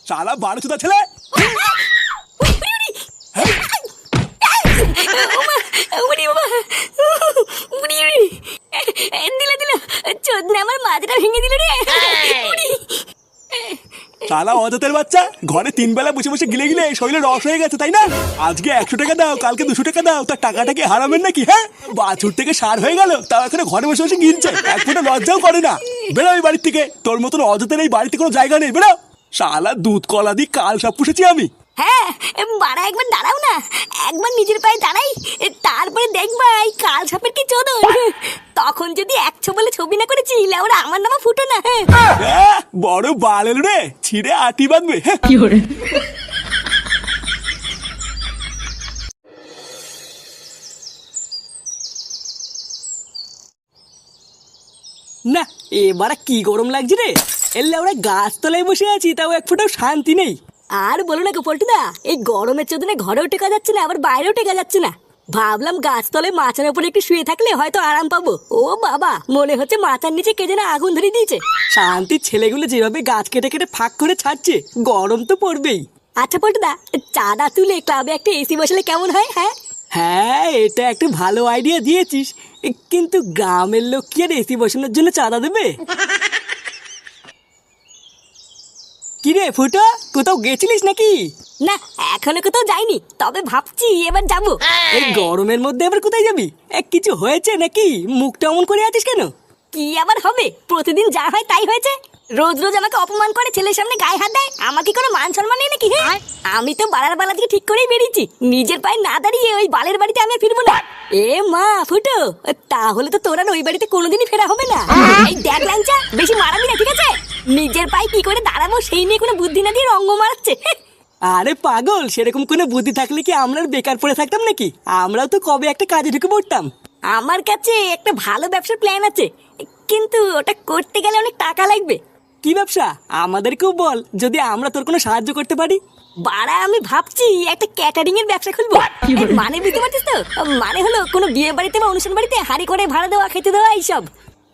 শালা বারোচোদা ছেলে। আমার মাথাটা ভেঙে দিল রে। শালা অজাতের বাচ্চা, ঘরে 3 বেলা বসে বসে গিলে গিলে শরীরে রস হয়ে গেছে তাই না? আজকে 100 টাকা দাও, কালকে 200 টাকা দাও, তার টাকাটা কি হারামেন নাকি? হ্যাঁ, বাছুর থেকে সার হয়ে গেল, তাও এখন ঘরে বসে বসে গিলছে, এক ফোঁটা লজ্জাও করে না। বেরো এই বাড়ির থেকে, তোর মতন অজাতের এই বাড়িতে কোনো জায়গা নেই, বেরো। শালা দুধ কলা দিয়ে কাল সব পুষেছি আমি। হ্যাঁ, বাড়া একবার দাঁড়াও না, একবার নিজের পায়ে দাঁড়াই, তারপরে দেখবা এই কাল সাপের কি চোদন। তখন যদি 100 বলে ছবি না করেছি, ওরা আমার নামা ফুটো না। বড় বাল এলো রে, ছিঁড়ে আটি বাঁধবে। না এবার কি গরম লাগছে রে। এলে আমরা গাছতলায় বসে আছি, তাও এক ফোঁটাও শান্তি নেই। আর বলো না পল্টুদা, এই গরমের চোদনে ঘরেও টেকা যাচ্ছে না, আবার বাইরেও টেকা যাচ্ছে না। ভাবলাম গাছতলায় মাচার উপরে একটু শুয়ে থাকলে হয়তো আরাম পাবো। ও বাবা, মনে হচ্ছে মাথার নিচে কে যেন আগুন ধরে দিয়েছে। শান্তির ছেলেগুলো যেভাবে গাছ কেটে কেটে ফাঁক করে ছাড়ছে, গরম তো পড়বেই। আচ্ছা পল্টুদা, চাঁদা তুলে ক্লাবে একটা এসি বসালে কেমন হয়? হ্যাঁ হ্যাঁ, এটা একটা ভালো আইডিয়া দিয়েছিস, কিন্তু গ্রামের লোক কি আর এসি বসানোর জন্য চাঁদা দেবে? কিরে ফুটো, কোথাও গেছিলিস নাকি? না, এখনো কোথাও যাইনি, তবে ভাবছি এবার যাবো। এই গরমের মধ্যে আবার কোথায় যাবি? কিছু হয়েছে নাকি? মুখটা অমন করে আছিস কেন? কি আবার হবে, প্রতিদিন যা হয় তাই হয়েছে। রোজ রোজ আমাকে অপমান করে, ছেলের সামনে গায়ে হাত দেয়, আমাকে কোনো মান সম্মান নেই নাকি? হ্যাঁ, আমি তো বাড়ার বালা থেকে ঠিক করেই বেরিয়েছি, নিজের পায়ে না দাঁড়িয়ে ওই বালের বাড়িতে আমি আর ফিরবো না। এ মা ফুটো, তাহলে তো তোরা ওই বাড়িতে কোনোদিনই ফেরা হবে না। এই দেখ লাঞ্চা, বেশি মারাবি না ঠিক আছে? নিজের পায়ে কি করে দাঁড়াবো সেই নিয়ে কোনো বুদ্ধি না দিয়ে রঙ্গ মারাচ্ছে। আরে পাগল, সেরকম কোনো বুদ্ধি থাকলে কি আমরা আর বেকার পড়ে থাকতাম নাকি? আমরাও তো কবে একটা কাজে ঢুকে পড়তাম। আমার কাছে একটা ভালো ব্যবসার প্ল্যান আছে, কিন্তু ওটা করতে গেলে অনেক টাকা লাগবে। কি ব্যবসা? আমাদেরকেও বল, যদি আমরা তোর কোনো সাহায্য করতে পারি। বাড়া, আমি ভাবছি একটা ক্যাটারিং এর ব্যবসা খুলবো। মানে বুঝতে পারছিস তো? মানে হলো কোনো বিয়ে বাড়িতে বা অনুষ্ঠান বাড়িতে হাঁড়ি করে ভাড়া দেওয়া, খেতে দেওয়া, এইসব।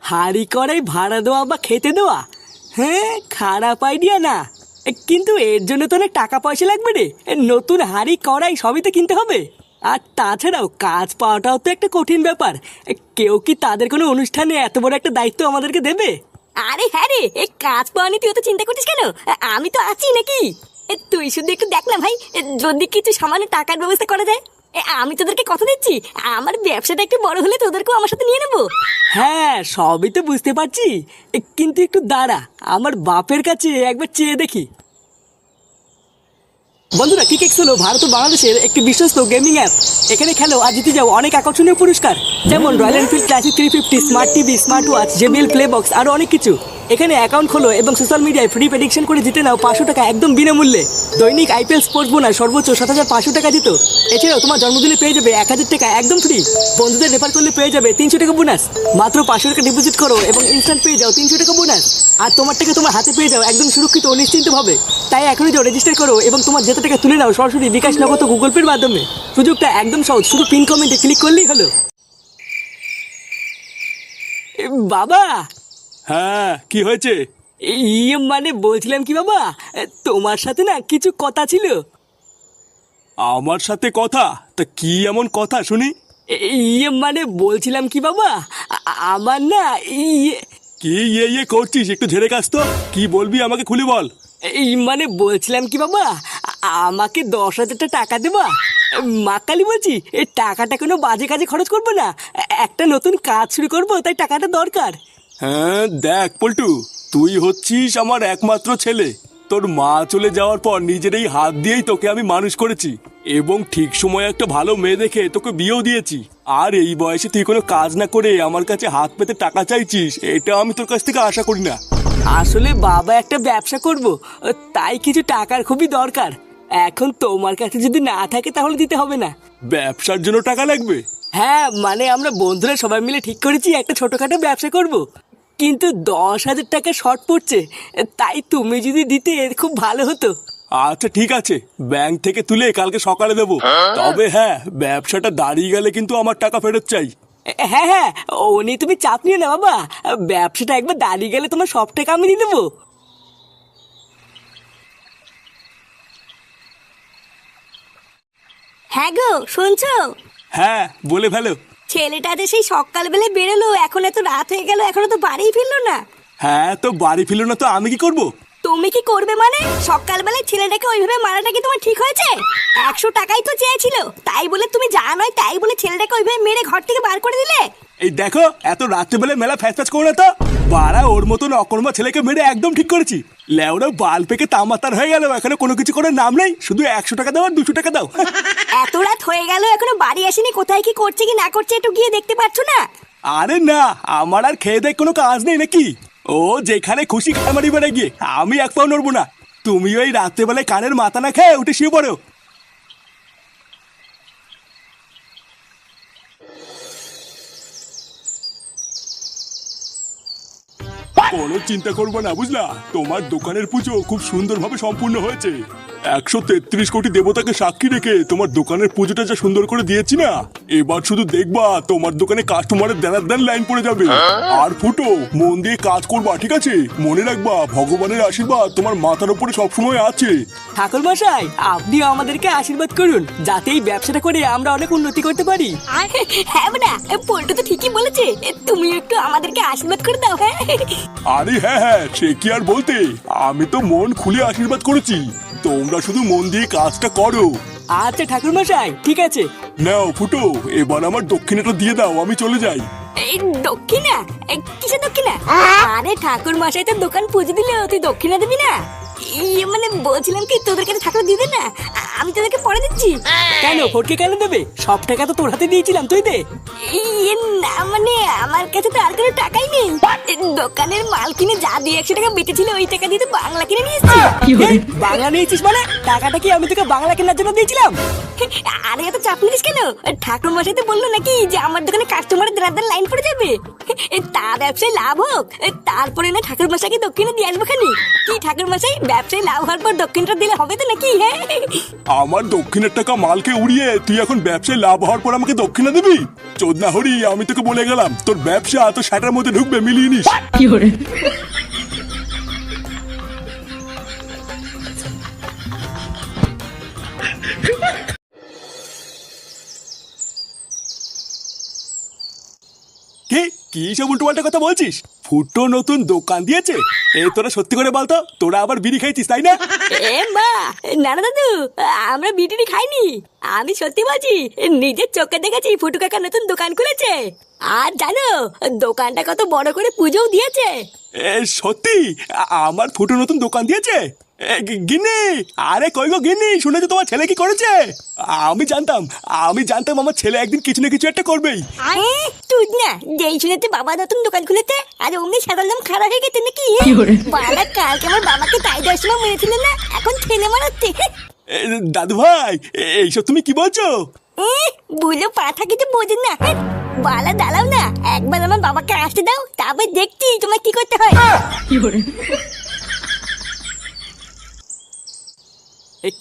হাঁড়ি কড়াই ভাড়া দেওয়া বা খেতে দেওয়া? হ্যাঁ, খারাপ আইডিয়া না, কিন্তু এর জন্য তো অনেক টাকা পয়সা লাগবে রে। নতুন হাঁড়ি কড়াই সবই তো কিনতে হবে। আর তাছাড়াও কাজ পাওয়াটাও তো একটা কঠিন ব্যাপার। কেউ কি তাদের কোনো অনুষ্ঠানে এত বড় একটা দায়িত্ব আমাদেরকে দেবে? আরে হ্যাঁ রে, এই কাজ পাওয়া নিয়ে তুই তো চিন্তা করছিস কেন? আমি তো আছি নাকি? তুই শুধু একটু দেখ না ভাই, যদি কিছু সামান্য টাকার ব্যবস্থা করা যায়। আমি তোদেরকে কথা দিচ্ছি, আমার ব্যবসাটা একটু বড় হলে তোদেরকেও আমার সাথে নিয়ে নেবো। হ্যাঁ, সবই তো বুঝতে পারছি, কিন্তু একটু দাঁড়া, আমার বাপের কাছে একবার চেয়ে দেখি। বন্ধুরা, কিকেক্স হলো ভারত ও বাংলাদেশের একটি বিশ্বস্ত গেমিং অ্যাপ। এখানে খেলো আর জিতে যাও অনেক আকর্ষণীয় পুরস্কার, যেমন royal Enfield classic 350, smart TV, smart watch, JBL play box, আরো অনেক কিছু। এখানে অ্যাকাউন্ট খোলো এবং সোশ্যাল মিডিয়ায় ফ্রি প্রেডিকশন করে জিতে নাও 500 টাকা একদম বিনামূল্যে। দৈনিক আইপিএল স্পোর্টস বোনাস সর্বোচ্চ 7,500 টাকা জিতো। এছাড়াও তোমার জন্মদিনে পেয়ে যাবে 1000 টাকা একদম ফ্রি। বন্ধুদের রেফার করলে পেয়ে যাবে 300 টাকা বোনাস। মাত্র 500 টাকা ডিপোজিট করো এবং ইনস্ট্যান্ট পেয়ে যাও 300 টাকা বোনাস। আর তোমার টাকা তোমার হাতে পেয়ে যাও একদম সুরক্ষিত ও নিশ্চিন্ত ভাবে। তাই এখনই যাও, রেজিস্টার করো এবং তোমার যেতে টাকা তুলে নাও সরাসরি বিকাশ, নগদ, গুগল পের মাধ্যমে। সুযোগটা একদম সহজ, শুধু পিন কমেন্টে ক্লিক করলেই হলো। বাবা। হ্যাঁ, কি হয়েছে? মানে বলছিলাম কি বাবা, তোমার সাথে না কিছু কথা ছিল। আমার সাথে কথা? তা কি এমন কথা শুনি? মানে বলছিলাম কি বাবা, আমার না কি করছিস? একটু ঝেড়ে কাজ তো, কি বলবি আমাকে খুলে বল। মানে বলছিলাম কি বাবা, আমাকে 10,000 টাকা দেবা? মা কালী বলছি, এই টাকাটা কোনো বাজে কাজে খরচ করবো না, একটা নতুন কাজ শুরু করবো, তাই টাকাটা দরকার। হ্যাঁ দেখ পল্টু, তুই হচ্ছিস আমার একমাত্র ছেলে। তোর মা চলে যাওয়ার পর নিজের এই হাত দিয়েই তোকে আমি মানুষ করেছি এবং ঠিক সময়ে একটা ভালো মেয়ে দেখে তোকে বিয়েও দিয়েছি। আর এই বয়সে তুই কোনো কাজ না করে আমার কাছে হাত পেতে টাকা চাইছিস, এটা আমি তোর কাছ থেকে আশা করি না। আসলে বাবা একটা ব্যবসা করব, তাই কিছু টাকার খুবই দরকার। এখন তোমার কাছে যদি না থাকে তাহলে দিতে হবে না। ব্যবসার জন্য টাকা লাগবে? হ্যাঁ, মানে আমরা বন্ধুরা সবাই মিলে ঠিক করেছি একটা ছোটখাটো ব্যবসা করব, কিন্তু 10,000 টাকা শর্ট পড়ছে, তাই তুমি যদি দিতে খুব ভালো হতো। আচ্ছা ঠিক আছে, ব্যাংক থেকে তুলে কালকে সকালে দেবো। তবে হ্যাঁ, ব্যবসাটা দাঁড়িয়ে গেলে কিন্তু আমার টাকা ফেরত চাই। হ্যাঁ হ্যাঁ, ও নিয়ে তুমি চাপ নিও না বাবা, ব্যবসাটা একবার দাঁড়িয়ে গেলে তোমার সব টাকা আমি দিয়ে দেবো। হ্যাঁ গো, শুনছো? হ্যাঁ, বলে ফেলো। ছেলেটা যে সেই সকালবেলা বেরোলো, এখন এত রাত হয়ে গেল, এখনো তো বাড়ি ফিরলো না। হ্যাঁ, তো বাড়ি ফিরলো না তো আমি কি করব? তুমি কি করবে মানে? সকালবেলায় ছেলেটাকে ওইভাবে মারাটা কি তোমার ঠিক হয়েছে? 100 টাকাই তো চেয়েছিল, তাই বলে তুমি যা নয় তাই বলে ছেলেটাকে ওইভাবে মেরে ঘর থেকে বার করে দিলে। এই দেখো, এত রাত্রেবেলা মেলা ফ্যাচ ফ্যাচ করো না তো। বাড়া, ওর মতন অকর্মা ছেলেকে মেরে একদম ঠিক করেছি। লেওরা বাল পেকে তামাতার হয়ে গেল, এখানে কোনো কিছু করার নাম নেই, শুধু 100 টাকা দাও আর 200 টাকা দাও। এত রাত হয়ে গেল, এখনো বাড়ি আসেনি, কোথায় কি করছে কি না করছে একটু গিয়ে দেখতে পাচ্ছ না? আরে না, আমার আর খেয়ে দেয় কোনো কাজ নেই নাকি? ও যেখানে খুশি খামারি বেড়ে গিয়ে, আমি এক পাও নড়বো না। তুমি ওই রাত্রেবেলায় কানের মাথা না খেয়ে উঠে শুয়ে পড়ো। কোনো চিন্তা করবো না, বুঝলা? তোমার দোকানের পুজো খুব সুন্দরভাবে সম্পূর্ণ হয়েছে। 133 কোটি দেবতাকে সাক্ষী রেখে তোমার দোকানের পুজোটা যা সুন্দর করে দিয়েছি না, এবার শুধু দেখবা তোমার দোকানে কাস্টমারের দেনার দেন লাইন পড়ে যাবে। আর ফুটো, মন দিয়ে কাজ করবা, ঠিক আছে? মনে রাখবা, ভগবানের আশীর্বাদ তোমার মাথার উপরে সবসময় আছে। ঠাকুর মশাই, আপনিও আমাদেরকে আশীর্বাদ করুন, যাতে এই ব্যবসাটা করে আমরা অনেক উন্নতি করতে পারি। হ্যাঁ না, পল্টু তো ঠিকই বলেছে, তুমি একটু আমাদেরকে আশীর্বাদ করে দাও। হ্যাঁ আরে হ্যাঁ হ্যাঁ, সে কি আর বলতে, আমি তো মন খুলে আশীর্বাদ করেছি। তোমরা শুধু মন দিয়ে কাজটা করো। আচ্ছা ঠাকুর মশাই, ঠিক আছে। নাও ফুটো, এবার আমার দক্ষিণাটা দিয়ে দাও, আমি চলে যাই। এই দক্ষিণা? কিসের দক্ষিণা? আরে ঠাকুর মশাই তো দোকান পুজো দিলে, তুই দক্ষিণা দিবি না? ইয়ে মানে বলছিলাম কি, তোদের কাছে ঠাকুর দিবে না, আমি তোদেরকে পরে দিচ্ছি। কেন, ফটকে কেন দেবে? সব টাকা তো তোর হাতে দিয়েছিলাম, তুই দে। ইয়ে না মানে, আমার কাছে তো আর কোনো টাকাই নেই। দোকানের মাল কিনে যা 200 টাকা বেঁচেছিল, ওই টাকা দিয়ে তো বাংলা কিনে নিয়েছি। এই, বাংলা নিয়েছিস মানে? টাকাটা কি আমি তোকে বাংলা কেনার জন্য দিয়েছিলাম? আরে এত চাপ নিস কেন? ঠাকুর মশাই তো বললো নাকি যে আমার দোকানে কাস্টমারের দেনার লাইন পড়ে যাবে, তার ব্যবসায় লাভ হোক, তারপরে না ঠাকুর মশাইকে দক্ষিণে দিয়ে আসবো খানি। কি ঠাকুর মশাই, ব্যবসায় লাভ হওয়ার পর দক্ষিণটা দিলে হবে তো নাকি? হ্যাঁ, আমার দক্ষিণের টাকা মালকে উড়িয়ে তুই এখন ব্যবসায় লাভ হওয়ার পর আমাকে দক্ষিণা দিবি? চোদনা হরি, আমি তোকে বলে গেলাম, তোর ব্যবসা তো শাটার মধ্যে ঢুকবে, মিলিয়ে নিস। কি কি সব উল্টোপাল্টা কথা বলছিস? ফুটো নতুন দোকান দিয়েছে? এ তোরা সত্যি করে বলতো, তোরা আবার বিড়ি খাইছিস তাই না? এ মা, না না দাদু, আমরা বিটিনি খাইনি। আমি সত্যি বলছি, নিজের চোখে দেখেছি ফুটু কাকা নতুন দোকান খুলেছে। আর জানো, দোকানটা কত বড় করে পুজোও দিয়েছে। এ সত্যি? আমার ফুটো নতুন দোকান দিয়েছে? গিন্নি, আরে কই গো গিন্নি, শুনেছো তোমার ছেলে কি করেছে? আমি জানতাম আমার ছেলে একদিন কিছু না কিছু একটা করবেই। তুই না যেই শুনেছে বাবা নতুন দোকান খুলেছে, আর অমনি সাধারণ নাম খারাপ হয়ে গেছে নাকি? বাবা কালকে আমার বাবাকে তাই 10 সময় মেরেছিল না, এখন ছেলে মারাচ্ছে। দাদু ভাই, এইসব তুমি কি বলছো? বুঝলো পাঠা কিছু বোঝেন না। বালা দাঁড়াও না, একবার আমার বাবাকে আসতে দাও, তারপর দেখছি তোমার কি করতে হয়।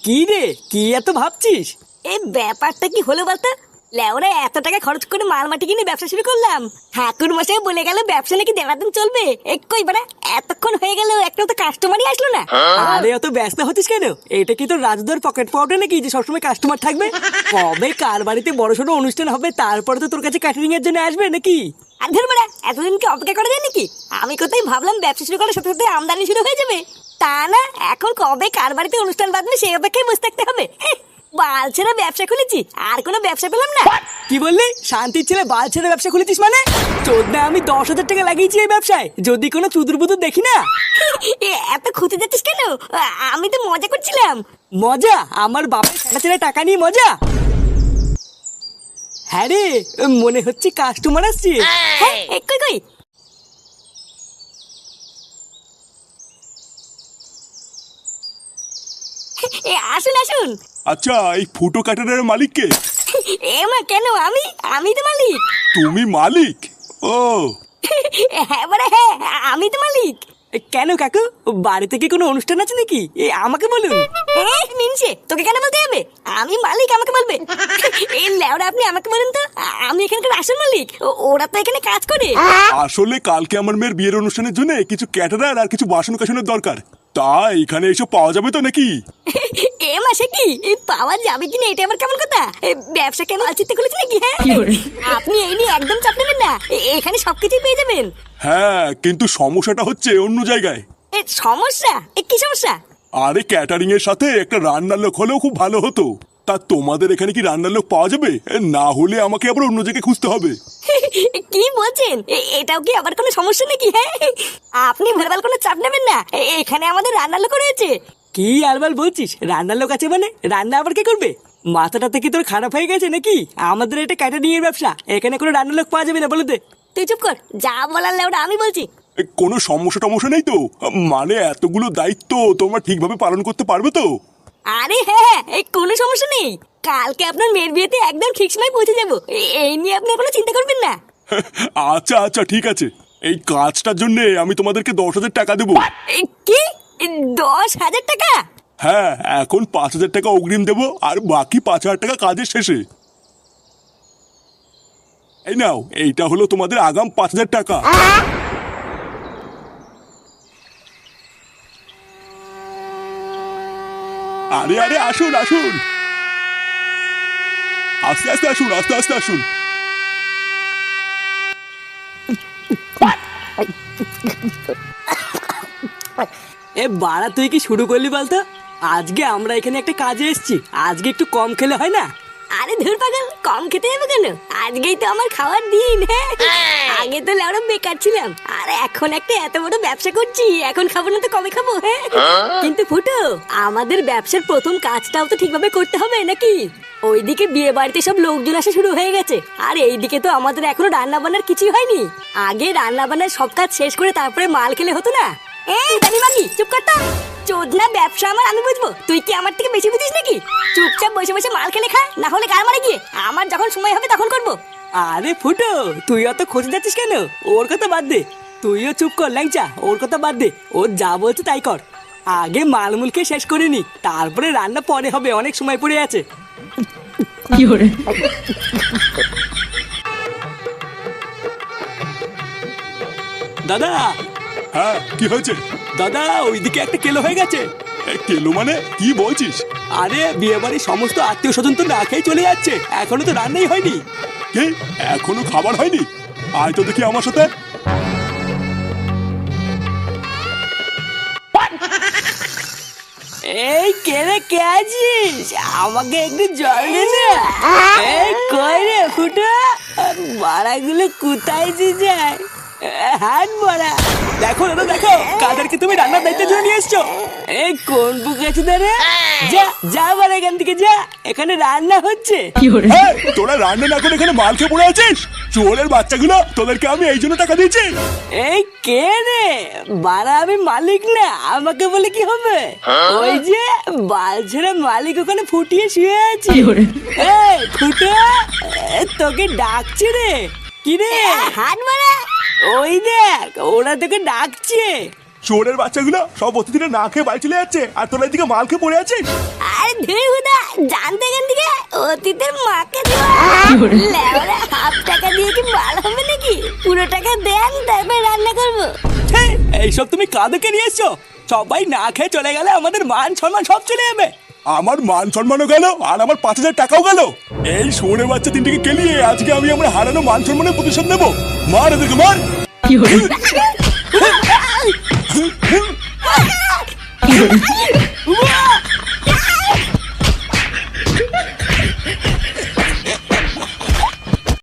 কি রে, কি এত ভাবছিস? এই ব্যাপারটা কি হলো বলতো? লেওরা এত টাকা খরচ করে মাল মাটি কিনে ব্যবসা শুরু করলাম, ঠাকুর মশাই বলে গেল ব্যবসা নাকি দেড়াদিন চলবে। কই বাড়া, এতক্ষণ হয়ে গেল একটা তো কাস্টমারই আসলো না। আরে অত ব্যস্ত হচ্ছিস কেন? এটা কি তোর রাজুদার পকেট পাউডার নাকি যে সবসময় কাস্টমার থাকবে? কবে কার বাড়িতে বড়সড় অনুষ্ঠান হবে তারপরে তো তোর কাছে ক্যাটারিং এর জন্য আসবে নাকি? আর ধর বাড়া, এতদিন কি অপেক্ষা করা যায় নাকি? আমি কোথায় ভাবলাম ব্যবসা শুরু করার সাথে সাথে আমদানি শুরু হয়ে যাবে, তা না, এখন কবে কার বাড়িতে অনুষ্ঠান বাঁধবে সেই অপেক্ষায় বসে থাকতে হবে। বাল ছেড়ে ব্যবসা খুলেছি, আর কোনো ব্যবসা পেলাম না। কি বললি? শান্তির ছেলে বাল ছেড়ে ব্যবসা খুলেছিস মানে? চোদনা, আমি 10,000 টাকা লাগিয়েছি এই ব্যবসায়, যদি কোনো চুদুর বুদুর দেখি না। এত খুঁতে যাচ্ছিস কেন? আমি তো মজা করছিলাম। মজা? আমার বাবার সেটা ছেড়ে টাকা নিয়ে মজা? হ্যাঁ রে, মনে হচ্ছে কাস্টমার আসছে। হ্যাঁ, কই কই? আসুন আসুন। আচ্ছা, এই ফুটো কাটারের মালিক কে? মা কেন, আমি তো মালিক। তুমি মালিক? ও হ্যাঁ বাড়া, হ্যাঁ আমি তো মালিক। কেন কাকু, বাড়িতে কি কোনো অনুষ্ঠান আছে নাকি? আমাকে বলুন। মিনছে, তোকে কেন বলতে হবে? আমি মালিক, আমাকে বলবে? এই লেওরা, আপনি আমাকে বলুন তো, আমি এখানকার আসল মালিক, ওরা তো এখানে কাজ করে। আসলে কালকে আমার মেয়ের বিয়ের অনুষ্ঠানের জন্য কিছু ক্যাটারার আর কিছু বাসন কাসনের দরকার। তা এখানে এসব পাওয়া যাবে তো নাকি? এ মাসে কি পাওয়া যাবে কিনা এটা আবার কেমন কথা? ব্যবসা কেন আলচিতে খুলেছে নাকি? হ্যাঁ, আপনি এই নিয়ে একদম চাপ নেবেন না, এখানে সবকিছুই পেয়ে যাবেন। হ্যাঁ, কিন্তু সমস্যাটা হচ্ছে অন্য জায়গায়। সমস্যা? কি সমস্যা? আরে ক্যাটারিং এর সাথে একটা রান্নার লোক হলেও খুব ভালো হতো। তা তোমাদের এখানে কি রান্নার লোক পাওয়া যাবে? না হলে আমাকে আবার অন্য জায়গায় খুঁজতে হবে। কি বলছেন? এটাও কি আবার কোনো সমস্যা নাকি? হ্যাঁ, আপনি ভুলভাল কোনো চাপ নেবেন না, এখানে আমাদের রান্নার লোক রয়েছে। কি আলবাল বলছিস? রান্নার লোক আছে মানে? রান্না আবার কে করবে? মাথাটাতে কি তোর খারাপ হয়ে গেছে নাকি? আমাদের এটা ক্যাটারিং এর ব্যবসা, এখানে কোনো রান্নার লোক পাওয়া যাবে না বলে দে। তুই চুপ কর, যা বলার ওটা আমি বলছি। কোনো সমস্যা টমস্যা নেই তো? মানে এতগুলো দায়িত্ব তোমরা ঠিকভাবে পালন করতে পারবে তো? আরে হ্যাঁ, কোনো সমস্যা নেই, কালকে আপনার মেয়ের বিয়েতে একদম ঠিক সময় পৌঁছে যাবো, এই নিয়ে আপনি কোনো চিন্তা করবেন না। আচ্ছা আচ্ছা ঠিক আছে, এই কাজটার জন্য আমি তোমাদেরকে 10,000 টাকা দেবো। কি 10,000 টাকা? হ্যাঁ, এখন 5,000 টাকা অগ্রিম দেবো আর বাকি 5,000 টাকা কাজের শেষে। এই নাও, এইটা হলো তোমাদের আগাম 5,000 টাকা। আরে আরে আসুন আসুন, আস্তে আস্তে আসুন, আস্তে আস্তে আসুন। এ বাড়া, তুই কি শুরু করলি বলতো? আজকে আমরা এখানে একটা কাজে এসেছি, আজকে একটু কম খেলে হয় না? আরে ধুর পাগল, কম খেতে যাবে কেন? আজকেই তো আমার খাওয়ার দিন। হ্যাঁ, আগে তো লেওড়া বেকার ছিলাম, আর এখন একটা এত বড় ব্যবসা করছি, এখন খাবো না তো কবে খাবো? হ্যাঁ, কিন্তু ফুটো, আমাদের ব্যবসার প্রথম কাজটাও তো ঠিকভাবে করতে হবে নাকি? ওইদিকে বিয়ে বাড়িতে সব লোকজন আসা শুরু হয়ে গেছে, আর এইদিকে তো আমাদের এখনো রান্না বান্নার কিছুই হয়নি। আগে রান্না বান্নার সব কাজ শেষ করে তারপরে মাল খেলে হতো না? এই দানিমাগি চুপ কর তো। চোদনা ব্যবসা আমার, আমি বুঝবো, তুই কি আমার থেকে বেশি বুঝিস নাকি? চুপচাপ বসে বসে মাল খেলে খা, না হলে গার মারে গিয়ে, আমার যখন সময় হবে তখন করবো। আরে ফুটো, তুই অত খোঁজে যাচ্ছিস কেন? ওর কথা বাদ দে, তুইও চুপ কর ল্যাংচা, ওর কথা বাদ দে, ও যা বলছে তাই কর। আগে মালমুল খেয়ে শেষ করে নি, তারপরে রান্না পরে হবে, অনেক সময় পড়ে আছে। দাদা। হ্যাঁ, কি হয়েছে? দাদা, ওইদিকে একটা কেলো হয়ে গেছে। কেলো মানে কি বলছিস? আরে বিয়ে বাড়ির সমস্ত আত্মীয় স্বজন তো না খেয়ে চলে যাচ্ছে, এখনো তো রান্নাই হয়নি। কি, এখনো খাবার হয়নি? আয় তো দেখি আমার সাথে। এই কে রে, কে আছিস? আমাকে একটু জল দে না। এই কই রে ফুটো, বাড়াগুলো কোথায় যায়? হাত বড়া। দেখো দাদা, দেখো কাদেরকে তুমি রান্নার দায়িত্বের জন্য নিয়ে এসছো। এই কোন বুক আছে দাঁড়া, যা যা বাড়া এখান থেকে যা, এখানে রান্না হচ্ছে। এই, তোরা রান্না না করে এখানে মাল খেয়ে পড়ে আছিস? চোরের বাচ্চাগুলো, তোদেরকে আমি এই জন্য টাকা দিয়েছি। এই কে রে বাড়া? আমি মালিক না, আমাকে বলে কি হবে? ওই যে বালছেরা মালিক ওখানে ফুটিয়ে শুয়ে আছে। এই ফুটো, তোকে ডাকছে রে। কি রে? হাত মারা। ওই দেখ, ওরা তোকে ডাকছে। চোরের বাচ্চাগুলো সব অতিথিরা না খেয়ে বাড়ি চলে যাচ্ছে, আর তোরা এদিকে মাল খেয়ে পড়ে আছিস। আরে ধুই হুদা, জানতে এখান থেকে অতীতের মাকে দেওয়া লেওরা, হাফ টাকা দিয়ে কি ভালো হবে নাকি? পুরো টাকা দেন, তারপর রান্না করবো। এইসব তুমি কাদেরকে নিয়ে এসছো? সবাই না খেয়ে চলে গেলে আমাদের মান সম্মান সব চলে যাবে। আমার মান সম্মানও গেল আর আমার 5,000 টাকাও গেল। এই শোনে বাচ্চা তিনটিকে কেলিয়ে আজকে আমি আমার হারানো মান সম্মানের প্রতিশোধ নেবো। মার এদেরকে, মার।